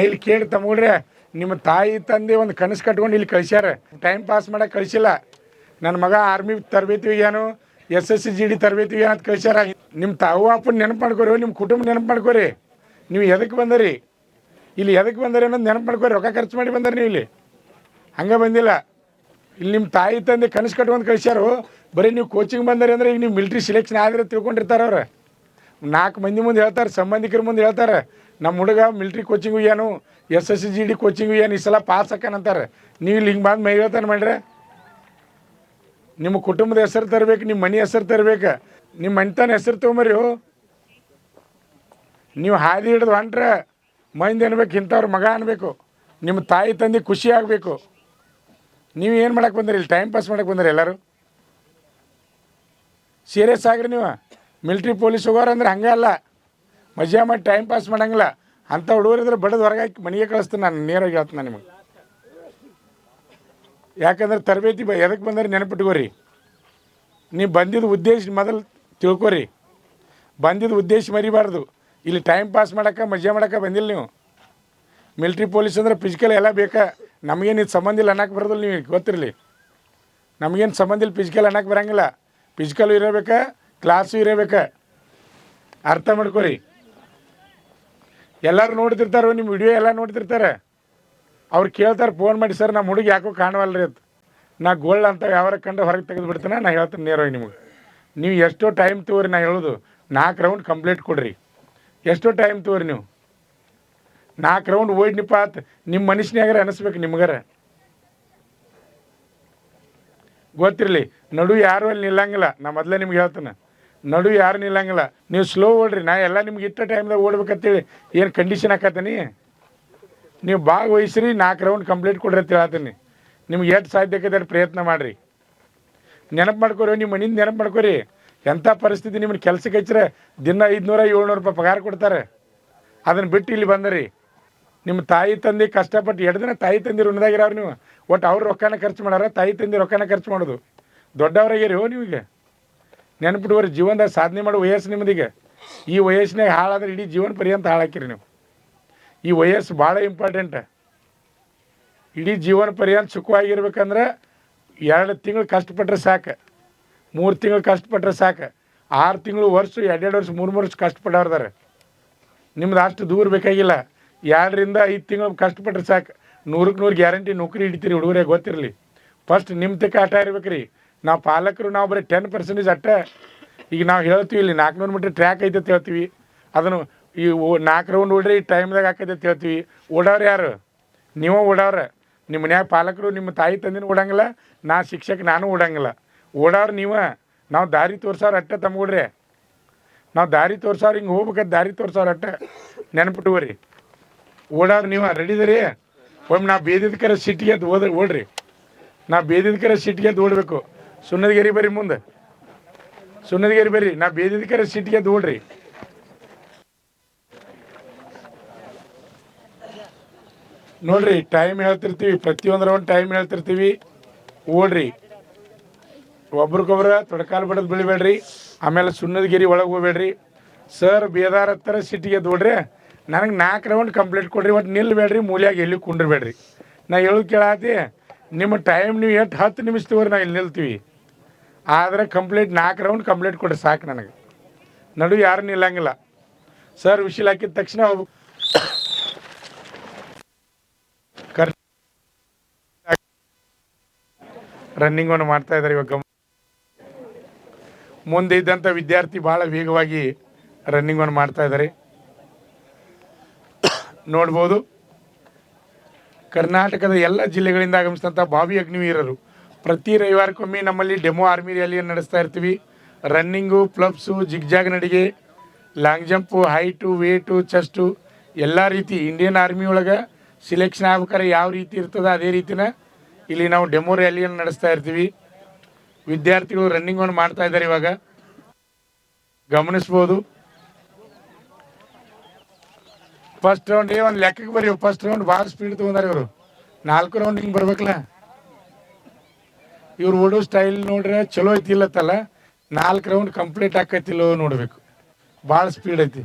ಇಲ್ಲಿ ಕೇಳಿ ತಮ್ಮಗ್ರೆ, ನಿಮ್ಮ ತಾಯಿ ತಂದೆ ಒಂದು ಕನಸು ಕಟ್ಕೊಂಡು ಇಲ್ಲಿ ಕಳಿಸ್ಯಾರ, ಟೈಮ್ ಪಾಸ್ ಮಾಡಕ್ಕೆ ಕಳಿಸಿಲ್ಲ. ನನ್ನ ಮಗ ಆರ್ಮಿ ತರಬೇತಿ ಏನು SSGD ತರಬೇತಿ ಅಂತ ಕಳಿಸ್ಯಾರ. ನಿಮ್ಮ ತಾವು ಅಪ್ಪನ ನೆನಪು ಮಾಡ್ಕೊರಿ, ನಿಮ್ಮ ಕುಟುಂಬ ನೆನಪು ಮಾಡ್ಕೊರಿ. ನೀವು ಎದಕ್ಕೆ ಬಂದರಿ ಇಲ್ಲಿ, ಎದಕ್ಕೆ ಬಂದರಿ ಅನ್ನೋದು ನೆನಪು ಮಾಡ್ಕೊರಿ. ರೊಕ್ಕ ಖರ್ಚು ಮಾಡಿ ಬಂದರಿ ನೀವು ಇಲ್ಲಿ, ಹಂಗೆ ಬಂದಿಲ್ಲ. ಇಲ್ಲಿ ನಿಮ್ಮ ತಾಯಿ ತಂದೆ ಕನಸು ಕಟ್ಕೊಂಡು ಕಳಿಸ್ಯಾರು. ಬರೀ ನೀವು ಕೋಚಿಂಗ್ ಬಂದರಿ ಅಂದರೆ ಈಗ ನೀವು ಮಿಲ್ಟ್ರಿ ಸಿಲೆಕ್ಷನ್ ಆದರೆ ತಿಳ್ಕೊಂಡಿರ್ತಾರೆ ಅವ್ರು. 4 ಮಂದಿ ಮುಂದೆ ಹೇಳ್ತಾರೆ, ಸಂಬಂಧಿಕರ ಮುಂದೆ ಹೇಳ್ತಾರೆ, ನಮ್ಮ ಹುಡುಗ ಮಿಲ್ಟ್ರಿ ಕೋಚಿಂಗು ಏನು SSGD ಕೋಚಿಂಗು ಏನು ಈ ಸಲ ಪಾಸ್ ಹಾಕನಂತಾರೆ. ನೀವು ಇಲ್ಲಿ ಹಿಂಗೆ ಬಂದು ಮೈ ಹೇಳ್ತಾನೆ ಮಾಡ್ರೆ. ನಿಮ್ಮ ಕುಟುಂಬದ ಹೆಸರು ತರಬೇಕು, ನಿಮ್ಮ ಮನೆ ಹೆಸರು ತರಬೇಕು, ನಿಮ್ಮ ಮನೆತನ ಹೆಸರು ತೊಗೊಂಬರಿ. ನೀವು ಹಾದಿ ಹಿಡಿದು ಹೊಂಟ್ರೆ ಮಂದಿ ಅನ್ಬೇಕು, ಇಂಥವ್ರ ಮಗ ಅನ್ಬೇಕು, ನಿಮ್ಮ ತಾಯಿ ತಂದೆ ಖುಷಿ ಆಗಬೇಕು. ನೀವು ಏನು ಮಾಡಕ್ಕೆ ಬಂದಿರಿ ಇಲ್ಲಿ? ಟೈಮ್ ಪಾಸ್ ಮಾಡಕ್ಕೆ ಬಂದಿರಿ ಎಲ್ಲರೂ. ಸೀರಿಯಸ್ ಆಗ್ರಿ ನೀವು. ಮಿಲ್ಟ್ರಿ ಪೊಲೀಸ್ ಹೋಗೋರು ಅಂದ್ರೆ ಹಂಗೆ ಅಲ್ಲ, ಮಜಾ ಮಾಡಿ ಟೈಮ್ ಪಾಸ್ ಮಾಡಂಗಿಲ್ಲ. ಅಂಥ ಹುಡುಗರಿದ್ರೆ ಬಡದು ಹೊರಗೆ ಹಾಕಿ ಮನೆಗೆ ಕಳಿಸ್ತೀನಿ ನಾನು, ನೇರಾಗಿ ಹೇಳ್ತೀನಿ ನಾನು ನಿಮಗೆ. ಯಾಕಂದ್ರೆ ತರಬೇತಿ ಎದಕ್ಕೆ ಬಂದರೆ ನೆನಪಿಟ್ಕೋರಿ. ನೀವು ಬಂದಿದ್ದು ಉದ್ದೇಶ ಮೊದಲು ತಿಳ್ಕೊರಿ. ಬಂದಿದ್ದು ಉದ್ದೇಶ ಮರಿಬಾರ್ದು. ಇಲ್ಲಿ ಟೈಮ್ ಪಾಸ್ ಮಾಡೋಕ್ಕೆ ಮಜಾ ಮಾಡೋಕ್ಕೆ ಬಂದಿಲ್ಲ ನೀವು. ಮಿಲ್ಟ್ರಿ ಪೊಲೀಸ್ ಅಂದ್ರೆ ಫಿಸಿಕಲ್ ಎಲ್ಲ ಬೇಕಾ? ನಮಗೇನು ಇದು ಸಂಬಂಧ ಇಲ್ಲ ಅನ್ನಕ್ಕೆ ಬರೋದಿಲ್ಲ. ನೀವು ಗೊತ್ತಿರಲಿ, ನಮಗೇನು ಸಂಬಂಧ ಇಲ್ಲ, ಫಿಸಿಕಲ್ ಅನ್ನಕ್ಕೆ ಬರೋಂಗಿಲ್ಲ. ಫಿಸಿಕಲ್ ಇರಬೇಕಾ, ಕ್ಲಾಸು ಇರಬೇಕಾ, ಅರ್ಥ ಮಾಡ್ಕೊರಿ. ಎಲ್ಲರೂ ನೋಡ್ತಿರ್ತಾರೆ, ನಿಮ್ಮ ವಿಡಿಯೋ ಎಲ್ಲ ನೋಡ್ತಿರ್ತಾರೆ. ಅವ್ರು ಕೇಳ್ತಾರೆ ಫೋನ್ ಮಾಡಿ, ಸರ್ ನಮ್ಮ ಹುಡುಗಿ ಯಾಕೋ ಕಾಣವಲ್ಲ ರೀ ಅಂತ. ನಾ ಗೋಲ್ಡ್ ಅಂತ ಯಾವಾಗ ಕಂಡು ಹೊರಗೆ ತೆಗೆದು ಬಿಡ್ತಾನೆ. ನಾ ಹೇಳ್ತೀನಿ ನೇರವಾಗಿ ನಿಮಗೆ. ನೀವು ಎಷ್ಟೋ ಟೈಮ್ ತಗೋರಿ, ನಾ ಹೇಳೋದು 4 ರೌಂಡ್ ಕಂಪ್ಲೀಟ್ ಕೊಡ್ರಿ. ಎಷ್ಟೋ ಟೈಮ್ ತಗೋರಿ ನೀವು. 4 ರೌಂಡ್ ಓಡಿನಿಪ್ಪ ಆತು, ನಿಮ್ಮ ಮನುಷ್ಯನಾಗಾರ ಅನಿಸ್ಬೇಕು ನಿಮ್ಗಾರ. ಗೊತ್ತಿರಲಿ, ನಡು ಯಾರು ಅಲ್ಲಿ ನಿಲ್ಲಂಗಿಲ್ಲ. ನಾ ಮೊದಲೇ ನಿಮ್ಗೆ ಹೇಳ್ತಾನೆ, ನಡು ಯಾರು ನಿಲ್ಲಂಗಿಲ್ಲ. ನೀವು ಸ್ಲೋ ಓಡ್ರಿ. ನಾ ಎಲ್ಲ ನಿಮ್ಗೆ ಇಷ್ಟ ಟೈಮ್ದಾಗ ಓಡ್ಬೇಕಂತೇಳಿ ಏನು ಕಂಡೀಷನ್ ಹಾಕತ್ತೀನಿ. ನೀವು ಭಾಗವಹಿಸ್ರಿ, 4 ರೌಂಡ್ ಕಂಪ್ಲೀಟ್ ಕೊಡ್ರಿ ಅಂತ ಹೇಳ್ತೀನಿ. ನಿಮ್ಗೆ ಎಷ್ಟು ಸಾಧ್ಯಕ್ಕೆ ಪ್ರಯತ್ನ ಮಾಡಿರಿ. ನೆನಪು ಮಾಡ್ಕೊರಿ, ನಿಮ್ಮ ಮನೆಯಿಂದ ನೆನಪು ಮಾಡ್ಕೊರಿ. ಎಂಥ ಪರಿಸ್ಥಿತಿ ನಿಮ್ಮನ್ನು ಕೆಲ್ಸಕ್ಕೆ ಹಚ್ಚಿರೆ ದಿನ 500-700 ರೂಪಾಯಿ ಪಗಾರ ಕೊಡ್ತಾರೆ. ಅದನ್ನು ಬಿಟ್ಟು ಇಲ್ಲಿ ಬಂದರಿ. ನಿಮ್ಮ ತಾಯಿ ತಂದೆ ಕಷ್ಟಪಟ್ಟು 2 ದಿನ ತಾಯಿ ತಂದೆ ಋಣದಾಗಿರೋರು ನೀವು. ಒಟ್ಟು ಅವ್ರು ರೊಕ್ಕನ ಖರ್ಚು ಮಾಡಾರ, ತಾಯಿ ತಂದೆ ರೊಕ್ಕನ ಖರ್ಚು ಮಾಡೋದು. ದೊಡ್ಡವರಾಗಿರಿ ನೀವೀಗ. ನೆನಪಿಡುವರಿ, ಜೀವನದಾಗ ಸಾಧನೆ ಮಾಡೋ ವಯಸ್ಸು ನಿಮ್ಮದೀಗ. ಈ ವಯಸ್ಸಿನಾಗ ಹಾಳಾದ್ರೆ ಇಡೀ ಜೀವನ ಪರ್ಯಂತ ಹಾಳಾಕಿರಿ ನೀವು. ಈ ವಯಸ್ಸು ಭಾಳ ಇಂಪಾರ್ಟೆಂಟ್. ಇಡೀ ಜೀವನ ಪರ್ಯಂತ ಸುಖವಾಗಿರ್ಬೇಕಂದ್ರೆ 2 ತಿಂಗಳು ಕಷ್ಟಪಟ್ಟರೆ ಸಾಕು, 3 ತಿಂಗಳು ಕಷ್ಟಪಟ್ಟರೆ ಸಾಕು. 6 ತಿಂಗಳು, ವರ್ಷ, 2 ವರ್ಷ, 3 ವರ್ಷ ಕಷ್ಟಪಡೋರ್ದಾರೆ. ನಿಮ್ದು ಅಷ್ಟು ದೂರ ಬೇಕಾಗಿಲ್ಲ. 2 ರಿಂದ 5 ತಿಂಗಳು ಕಷ್ಟಪಟ್ಟರೆ ಸಾಕು. 100ಕ್ಕೆ 100 ಗ್ಯಾರಂಟಿ ನೌಕರಿ ಹಿಡಿತೀರಿ ಹುಡುಗರೇ, ಗೊತ್ತಿರಲಿ. ಫಸ್ಟ್ ನಿಮ್ಮ ತಕ್ಕ ಆಟ ಇರ್ಬೇಕು ರೀ. ನಾವು ಪಾಲಕರು ನಾವು ಬರೀ 10% ಅಟ್ಟ. ಈಗ ನಾವು ಹೇಳ್ತೀವಿ ಇಲ್ಲಿ 400 ಮೀಟ್ರ್ ಟ್ರ್ಯಾಕ್ ಐತೆ ಅಂತ ಹೇಳ್ತೀವಿ. ಅದನ್ನು ಈ 4 ರೌಂಡ್ ಓಡ್ರಿ ಟೈಮ್ದಾಗ ಹಾಕೈತೆ ಅಂತ ಹೇಳ್ತೀವಿ. ಓಡೋರು ಯಾರು? ನೀವು ಓಡೋರು. ನಿಮ್ಮ ಮನ್ಯಾಗ ಪಾಲಕರು ನಿಮ್ಮ ತಾಯಿ ತಂದಿನ ಓಡಂಗಿಲ್ಲ, ನಾ ಶಿಕ್ಷಕ ನಾನು ಓಡಂಗಿಲ್ಲ. ಓಡೋರು ನೀವು. ನಾವು ದಾರಿ ತೋರ್ಸೋರು ಅಟ್ಟ ತಮ್ಗೊಡ್ರಿ. ನಾವು ದಾರಿ ತೋರ್ಸೋರು, ಹಿಂಗೆ ಹೋಗ್ಬೇಕಂತ ದಾರಿ ತೋರ್ಸೋರು ಅಟ್ಟ. ನೆನಪಿಟ್ಟುವರಿ. ಓಡೋರು ನೀವು ರೆಡಿದರಿ. ಒಮ್ಮೆ ನಾ ಬೇದಿದ ಕರೆ ಸಿಟ್ಟಿಗೆ ಅದು ಓಡ್ರಿ. ನಾ ಬೇದಿದ ಕರೆ ಸಿಟ್ಟಿಗೆ ಅದು ಓಡಬೇಕು. ಸುಣ್ಣದಗೇರಿ ಬರ್ರಿ ಮುಂದೆ, ಸುಣ್ಣದಗೇರಿ ಬರ್ರಿ. ನಾ ಬೇದಿದ ಕರೆ ಸಿಟ್ಟಿಗೆ ಅದು ಓಡ್ರಿ. ನೋಡ್ರಿ, ಟೈಮ್ ಹೇಳ್ತಿರ್ತೀವಿ, ಪ್ರತಿಯೊಂದು ರೌಂಡ್ ಟೈಮ್ ಹೇಳ್ತಿರ್ತೀವಿ. ಓಡ್ರಿ, ಒಬ್ರಿಗೊಬ್ರ ತೊಡಕಾಲು ಬಡದು ಬೆಳಿಬೇಡ್ರಿ. ಆಮೇಲೆ ಸುಣ್ಣದಗಿರಿ ಒಳಗೆ ಹೋಗ್ಬೇಡ್ರಿ. ಸರ್ ಬೇದಾರ ಹತ್ತರ ಸಿಟ್ಟಿಗೆ ಓಡ್ರಿ. ನನಗೆ 4 ರೌಂಡ್ ಕಂಪ್ಲೀಟ್ ಕೊಡ್ರಿ. ಒಟ್ಟು ನಿಲ್ಲಬೇಡ್ರಿ, ಮೂಲ್ಯಾಗ ಎಲ್ಲಿ ಕುಂಡ್ರಬೇಡ್ರಿ. ನಾ ಹೇಳೋದು ಕೇಳಾತಿ. ನಿಮ್ಮ ಟೈಮ್ ನೀವು 10 ನಿಮಿಷ ತಗೋರಿ, ನಾ ಇಲ್ಲಿ ನಿಲ್ತೀವಿ. ಆದರೆ ಕಂಪ್ಲೀಟ್ 4 ರೌಂಡ್ ಕಂಪ್ಲೀಟ್ ಕೊಡ್ರಿ ಸಾಕು. ನನಗೆ ನಡು ಯಾರು ನಿಲ್ಲಂಗಿಲ್ಲ. ಸರ್ ವಿಶಿಲ್ ಹಾಕಿದ ತಕ್ಷಣ ರನ್ನಿಂಗನ್ನು ಮಾಡ್ತಾ ಇದ್ದಾರೆ. ಇವಾಗ ಮುಂದೆ ಇದ್ದಂಥ ವಿದ್ಯಾರ್ಥಿ ಭಾಳ ವೇಗವಾಗಿ ರನ್ನಿಂಗನ್ನು ಮಾಡ್ತಾ ಇದ್ದಾರೆ, ನೋಡ್ಬೋದು. ಕರ್ನಾಟಕದ ಎಲ್ಲ ಜಿಲ್ಲೆಗಳಿಂದ ಆಗಮಿಸಿದಂಥ ಭಾವಿ ಅಗ್ನಿವೀರರು. ಪ್ರತಿ ರವಿವಾರಕ್ಕೊಮ್ಮೆ ನಮ್ಮಲ್ಲಿ ಡೆಮೋ ಆರ್ಮಿ ರ್ಯಾಲಿಯನ್ನು ನಡೆಸ್ತಾ ಇರ್ತೀವಿ. ರನ್ನಿಂಗು, ಪ್ಲಬ್ಸು, ಜಿಗ್ಜಾಗ್ ನಡಿಗೆ, long jump, height, weight, chest, ಎಲ್ಲ ರೀತಿ ಇಂಡಿಯನ್ ಆರ್ಮಿ ಒಳಗೆ ಸಿಲೆಕ್ಷನ್ ಆಗ್ಬೇಕಾದ್ರೆ ಯಾವ ರೀತಿ ಇರ್ತದೆ ಅದೇ ರೀತಿನ ಇಲ್ಲಿ ನಾವು ಡೆಮೋ ರ್ಯಾಲಿಯನ್ನು ನಡೆಸ್ತಾ ಇರ್ತೀವಿ. ವಿದ್ಯಾರ್ಥಿಗಳು ರನ್ನಿಂಗನ್ನು ಮಾಡ್ತಾ ಇದ್ದಾರೆ. ಇವಾಗ ಗಮನಿಸ್ಬೋದು. ಫಸ್ಟ್ ರೌಂಡ್ ಒಂದು ಲೆಕ್ಕಕ್ಕೆ ಬರೀ. ಫಸ್ಟ್ ರೌಂಡ್ ಭಾಳ ಸ್ಪೀಡ್ ತೊಗೊಂಡಾರೆ ಇವರು. 4 ರೌಂಡ್ ಹಿಂಗೆ ಬರ್ಬೇಕಲ್ಲ. ಇವ್ರು ಓಡೋ ಸ್ಟೈಲ್ ನೋಡ್ರೆ ಚಲೋ ಐತಿ ಇಲ್ಲತ್ತಲ್ಲ. 4 ರೌಂಡ್ ಕಂಪ್ಲೀಟ್ ಆಕೈತಿಲ್ಲೋ ನೋಡಬೇಕು. ಭಾಳ ಸ್ಪೀಡ್ ಐತಿ.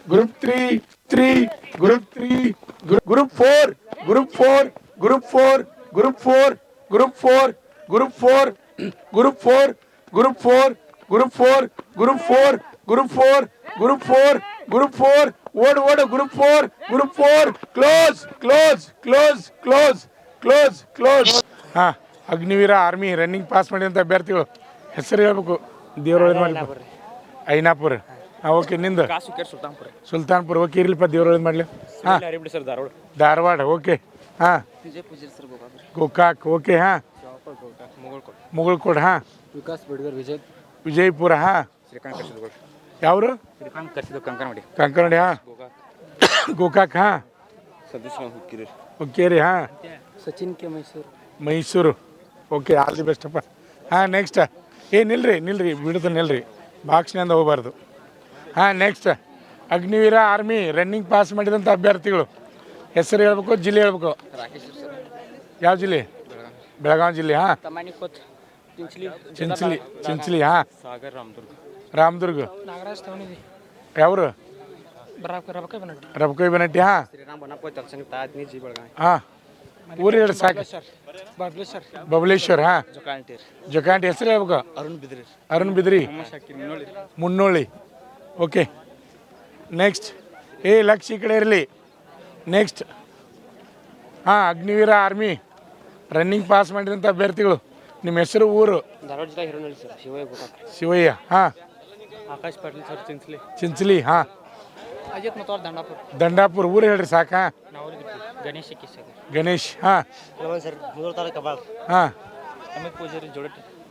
Group 3, Group 3, Group 4, Group 4, Group 4, Group 4, Group 4, Group 4, Group 4, Group 4, Group 4, Group 4, Group 4, Group 4, Group 4, Word, Group 4, Group 4, close. ಹಾ, ಅಗ್ನಿವೀರ ಆರ್ಮಿ ರನ್ನಿಂಗ್ ಪಾಸ್ ಮಾಡಿದಂಥ ಅಭ್ಯರ್ಥಿಗಳು ಹೆಸರು ಹೇಳ್ಬೇಕು. ದೇವರೊಳಗೆ ಮಾಡಿ ಐನಾಪುರ. ಹಾಂ, ಓಕೆ. ನಿಂದು ಸುಲ್ತಾನ್ಪುರ. ಓಕೆ, ಇರ್ಲಿಪ್ಪ, ದೇವರೊಳಗೆ ಮಾಡಲಿ. ಹಾಂ, ಧಾರವಾಡ. ಓಕೆ. ಹಾಂ, ಗೋಕಾಕ್. ಓಕೆ. ಹಾಂ, ಮುಗುಳ್ಕೋಡ್. ಹಾಂ, ವಿಜಯಪುರ. ಹಾಂ, ಯಾವರು? ಕಂಕನವಾಡಿ. ಹಾಂ, ಗೋಕಾಕ್. ಹಾಂ, ಓಕೆ ರೀ. ಹಾಂ, Sachin K Mysuru. Okay, all the ಬೆಸ್ಟಪ್ಪ. ಹಾಂ, ನೆಕ್ಸ್ಟ್. ನಿಲ್ರಿ ಬಿಡುತ್ತೆ, ನಿಲ್ರಿ, ಬಾಕ್ಸ್ನಿಂದ ಹೋಗಬಾರ್ದು. ಹಾಂ, next. Agniveera army running pass ಮಾಡಿದಂಥ ಅಭ್ಯರ್ಥಿಗಳು ಹೆಸರು ಹೇಳ್ಬೇಕು, ಜಿಲ್ಲೆ ಹೇಳ್ಬೇಕು. ಯಾವ ಜಿಲ್ಲೆ? ಬೆಳಗಾವಿ ಜಿಲ್ಲೆ. ಹಾಂ, ಚಿಂಚಲಿ. ಹಾಂ, ರಾಮದುರ್ಗ. ಯಾವರು? ರಬಕೈ ಬನಟ್ಟಿ. ಹಾಂ, ಹಾಂ, ಊರು ಹೇಳಿ ಸಾಕು. ಬಬಲೇಶ್ವರ್. ಹಾಂ, ಜೊಕಾಂಟಿ. ಹೆಸರು ಹೇಳ್ಬೇಕು. ಅರುಣ್ ಬಿದ್ರಿ. ಮುನ್ನೋಳಿ. Okay, next. ಲಕ್ಷ ಈ ಕಡೆ ಇರಲಿ. ನೆಕ್ಸ್ಟ್. ಹಾಂ, ಅಗ್ನಿವೀರ ಆರ್ಮಿ ರನ್ನಿಂಗ್ ಪಾಸ್ ಮಾಡಿದಂಥ ಅಭ್ಯರ್ಥಿಗಳು ನಿಮ್ಮ ಹೆಸರು, ಊರು? ಧಾರವಾಡ ಜಿಲ್ಲೆ ಹಿರನಹಳ್ಳಿ ಸರ್, ಶಿವಯ್ಯ. ಹಾಂ, ಆಕಾಶ್ ಪಾಟೀಲ್ ಸರ್, ಚಿಂಚಲಿ. ಹಾಂ, ಅಜಿತ್ ಮತ್ತವ್ರು ದಂಡಾಪುರ. ಊರು ಹೇಳ್ರಿ ಸಾಕು. ಹಾಂ, ಗಣೇಶ್. ಹಾಂ, ಹಾಂ,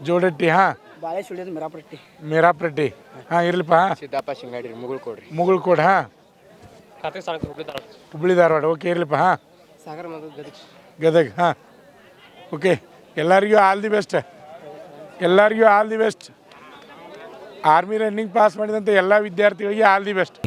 ಜೋಡಟ್ಟಿ. ಹಾಂ, ಮೇರಾಪಟ್ಟಿ. ಹಾಂ, ಇರ್ಲಿಪ್ಪ. ಸಿದ್ದಪ್ಪ ಶಿಂಗಾಡಿ ಮುಗುಳ್ಕೋಡ್. ಹಾಂ, ಹುಬ್ಳಿ ಧಾರವಾಡ. ಓಕೆ, ಇರ್ಲಿಪ್ಪ. ಹಾಂ, ಗದಗ. ಹಾಂ, ಓಕೆ. ಎಲ್ಲರಿಗೂ all the best. Army running pass ಮಾಡಿದಂಥ ಎಲ್ಲ ವಿದ್ಯಾರ್ಥಿಗಳಿಗೆ ಆಲ್ ದಿ ಬೆಸ್ಟ್.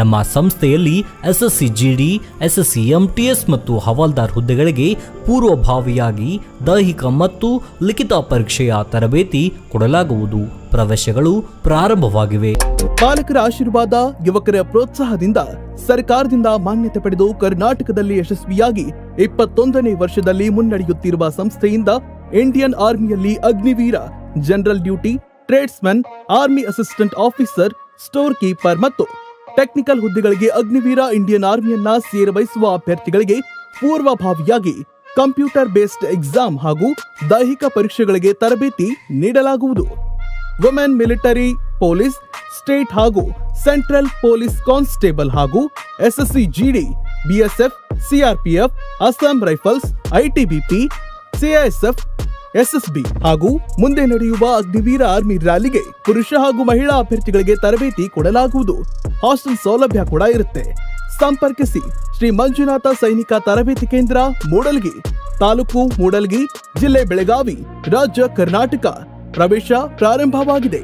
ನಮ್ಮ ಸಂಸ್ಥೆಯಲ್ಲಿ ಎಸ್ಎಸ್ಸಿ ಜಿಡಿ, ಎಸ್ಎಸ್ಸಿ ಎಂಟಿಎಸ್ ಮತ್ತು ಹವಾಲ್ದಾರ್ ಹುದ್ದೆಗಳಿಗೆ ಪೂರ್ವಭಾವಿಯಾಗಿ ದೈಹಿಕ ಮತ್ತು ಲಿಖಿತ ಪರೀಕ್ಷೆಯ ತರಬೇತಿ ಕೊಡಲಾಗುವುದು. ಪ್ರವೇಶಗಳು ಪ್ರಾರಂಭವಾಗಿವೆ. ಪಾಲಕರ ಆಶೀರ್ವಾದ, ಯುವಕರ ಪ್ರೋತ್ಸಾಹದಿಂದ ಸರ್ಕಾರದಿಂದ ಮಾನ್ಯತೆ ಪಡೆದು ಕರ್ನಾಟಕದಲ್ಲಿ ಯಶಸ್ವಿಯಾಗಿ 21ನೇ ವರ್ಷದಲ್ಲಿ ಮುನ್ನಡೆಯುತ್ತಿರುವ ಸಂಸ್ಥೆಯಿಂದ ಇಂಡಿಯನ್ ಆರ್ಮಿಯಲ್ಲಿ Agniveera, general duty, tradesman, army assistant officer, store keeper ಮತ್ತು ಟೆಕ್ನಿಕಲ್ ಹುದ್ದೆಗಳಿಗೆ ಅಗ್ನಿವೀರ ಇಂಡಿಯನ್ ಆರ್ಮಿಯನ್ನ ಸೇರಬಯಸುವ ಅಭ್ಯರ್ಥಿಗಳಿಗೆ ಪೂರ್ವಭಾವಿಯಾಗಿ ಕಂಪ್ಯೂಟರ್ ಬೇಸ್ಡ್ ಎಕ್ಸಾಮ್ ಹಾಗೂ ದೈಹಿಕ ಪರೀಕ್ಷೆಗಳಿಗೆ ತರಬೇತಿ ನೀಡಲಾಗುವುದು. ವುಮೆನ್ ಮಿಲಿಟರಿ, ಪೊಲೀಸ್, ಸ್ಟೇಟ್ ಹಾಗೂ ಸೆಂಟ್ರಲ್ ಪೊಲೀಸ್ ಕಾನ್ಸ್ಟೇಬಲ್ ಹಾಗೂ SSC GD, BSF, CRPF, Assam rifles, ITBP, CISF, SSB ಹಾಗೂ ಮುಂದೆ ನಡೆಯುವ ಅಗ್ನಿವೀರ ಆರ್ಮಿ ರ್ಯಾಲಿಗೆ ಪುರುಷ ಹಾಗೂ ಮಹಿಳಾ ಅಭ್ಯರ್ಥಿಗಳಿಗೆ ತರಬೇತಿ ಕೊಡಲಾಗುವುದು. ಹಾಸ್ಟೆಲ್ ಸೌಲಭ್ಯ ಕೂಡ ಇರುತ್ತೆ. ಸಂಪರ್ಕಿಸಿ ಶ್ರೀ ಮಂಜುನಾಥ ಸೈನಿಕ ತರಬೇತಿ ಕೇಂದ್ರ, ಮೂಡಲ್ಗಿ, ತಾಲೂಕು ಮೂಡಲ್ಗಿ, ಜಿಲ್ಲೆ ಬೆಳಗಾವಿ, ರಾಜ್ಯ ಕರ್ನಾಟಕ. ಪ್ರವೇಶ ಪ್ರಾರಂಭವಾಗಿದೆ.